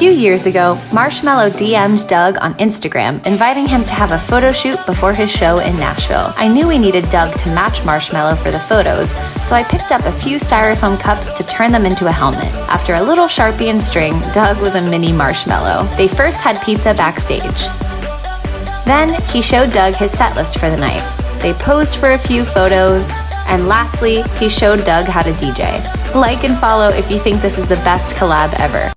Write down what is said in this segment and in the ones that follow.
few years ago, Marshmello DM'd Doug on Instagram, inviting him to have a photo shoot before his show in Nashville. I knew we needed Doug to match Marshmello for the photos, so I picked up a few styrofoam cups to turn them into a helmet. After a little Sharpie and string, Doug was a mini Marshmello. They first had pizza backstage. Then, he showed Doug his set list for the night. They posed for a few photos, and lastly, he showed Doug how to DJ. Like and follow if you think this is the best collab ever.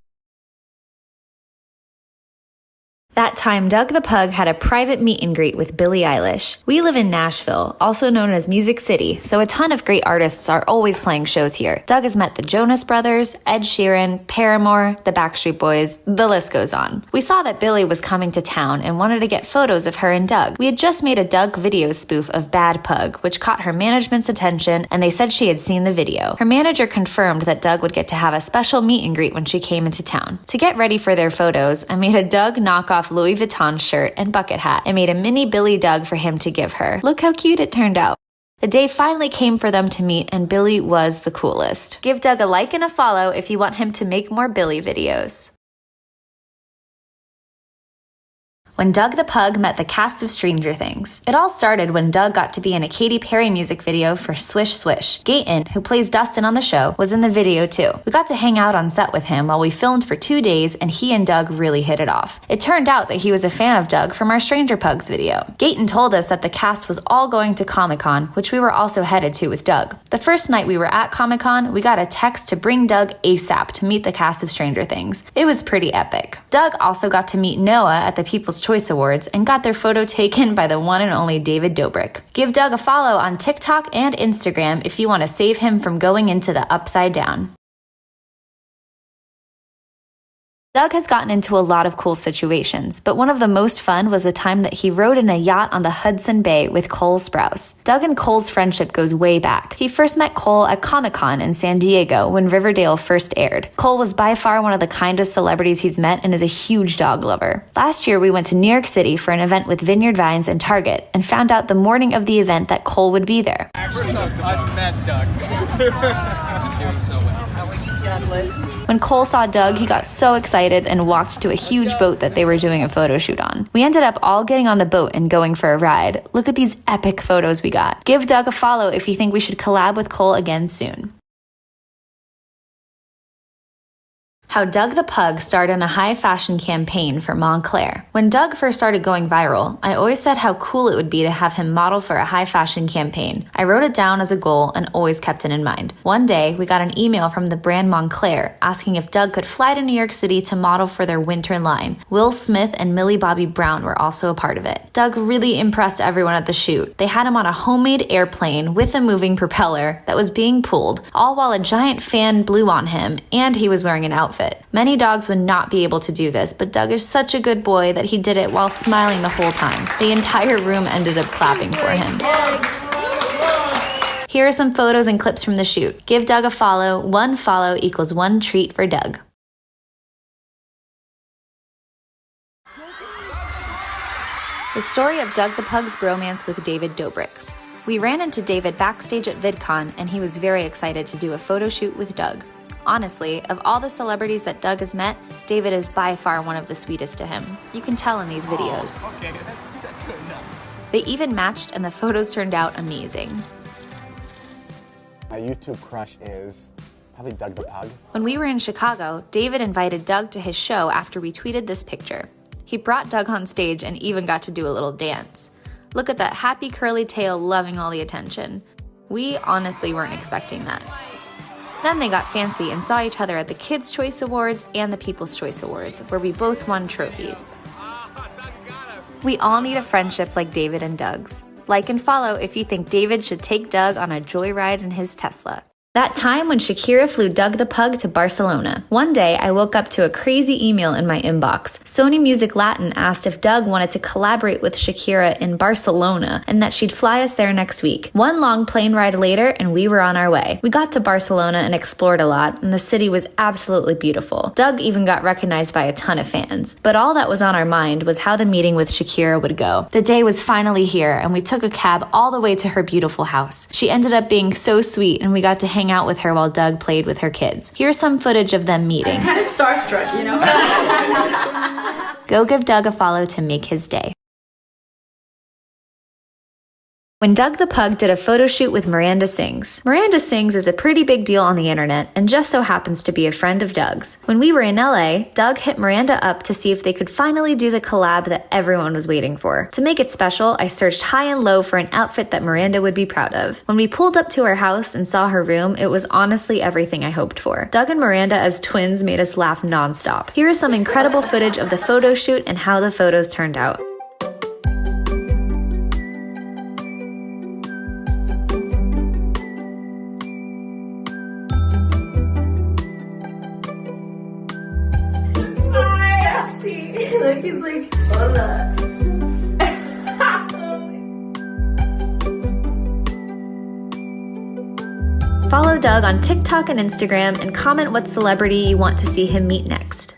That time, Doug the Pug had a private meet and greet with Billie Eilish. We live in Nashville, also known as Music City, so a ton of great artists are always playing shows here. Doug has met the Jonas Brothers, Ed Sheeran, Paramore, the Backstreet Boys, the list goes on. We saw that Billie was coming to town and wanted to get photos of her and Doug. We had just made a Doug video spoof of Bad Pug, which caught her management's attention, and they said she had seen the video. Her manager confirmed that Doug would get to have a special meet and greet when she came into town. To get ready for their photos, I made a Doug knockoff Louis Vuitton shirt and bucket hat and made a mini Billie Doug for him to give her. Look how cute it turned out. The day finally came for them to meet, and Billie was the coolest. Give Doug a like and a follow if you want him to make more Billie videos. When Doug the Pug met the cast of Stranger Things. It all started when Doug got to be in a Katy Perry music video for Swish Swish. Gaten, who plays Dustin on the show, was in the video too. We got to hang out on set with him while we filmed for 2 days, and he and Doug really hit it off. It turned out that he was a fan of Doug from our Stranger Pugs video. Gaten told us that the cast was all going to Comic-Con, which we were also headed to with Doug. The first night we were at Comic-Con, we got a text to bring Doug ASAP to meet the cast of Stranger Things. It was pretty epic. Doug also got to meet Noah at the People's Choice Awards and got their photo taken by the one and only David Dobrik. Give Doug a follow on TikTok and Instagram if you want to save him from going into the upside down. Doug has gotten into a lot of cool situations, but one of the most fun was the time that he rode in a yacht on the Hudson Bay with Cole Sprouse. Doug and Cole's friendship goes way back. He first met Cole at Comic-Con in San Diego when Riverdale first aired. Cole was by far one of the kindest celebrities he's met and is a huge dog lover. Last year, we went to New York City for an event with Vineyard Vines and Target and found out the morning of the event that Cole would be there. First off, I've met Doug. I'm doing so well. When Cole saw Doug, he got so excited and walked to a huge boat that they were doing a photo shoot on. We ended up all getting on the boat and going for a ride. Look at these epic photos we got. Give Doug a follow if you think we should collab with Cole again soon. How Doug the Pug started a high fashion campaign for Montclair. When Doug first started going viral, I always said how cool it would be to have him model for a high fashion campaign. I wrote it down as a goal and always kept it in mind. One day, we got an email from the brand Montclair asking if Doug could fly to New York City to model for their winter line. Will Smith and Millie Bobby Brown were also a part of it. Doug really impressed everyone at the shoot. They had him on a homemade airplane with a moving propeller that was being pulled, all while a giant fan blew on him, and he was wearing an outfit. Many dogs would not be able to do this, but Doug is such a good boy that he did it while smiling the whole time. The entire room ended up clapping for him. Here are some photos and clips from the shoot. Give Doug a follow. 1 follow equals 1 treat for Doug. The story of Doug the Pug's bromance with David Dobrik. We ran into David backstage at VidCon, and he was very excited to do a photo shoot with Doug. Honestly, of all the celebrities that Doug has met, David is by far one of the sweetest to him. You can tell in these videos. Okay, that's good enough. They even matched, and the photos turned out amazing. My YouTube crush is probably Doug the Pug. When we were in Chicago, David invited Doug to his show after we tweeted this picture. He brought Doug on stage and even got to do a little dance. Look at that happy curly tail loving all the attention. We honestly weren't expecting that. Then they got fancy and saw each other at the Kids' Choice Awards and the People's Choice Awards, where we both won trophies. We all need a friendship like David and Doug's. Like and follow if you think David should take Doug on a joyride in his Tesla. That time when Shakira flew Doug the Pug to Barcelona. One day, I woke up to a crazy email in my inbox. Sony Music Latin asked if Doug wanted to collaborate with Shakira in Barcelona and that she'd fly us there next week. One long plane ride later, and we were on our way. We got to Barcelona and explored a lot, and the city was absolutely beautiful. Doug even got recognized by a ton of fans. But all that was on our mind was how the meeting with Shakira would go. The day was finally here, and we took a cab all the way to her beautiful house. She ended up being so sweet, and we got to hang hang out with her while Doug played with her kids. Here's some footage of them meeting. I'm kind of starstruck, you know? Go give Doug a follow to make his day. When Doug the Pug did a photo shoot with Miranda Sings. Miranda Sings is a pretty big deal on the internet and just so happens to be a friend of Doug's. When we were in LA, Doug hit Miranda up to see if they could finally do the collab that everyone was waiting for. To make it special, I searched high and low for an outfit that Miranda would be proud of. When we pulled up to her house and saw her room, it was honestly everything I hoped for. Doug and Miranda as twins made us laugh nonstop. Here is some incredible footage of the photo shoot and how the photos turned out. Like, he's like, hola. Follow Doug on TikTok and Instagram and comment what celebrity you want to see him meet next.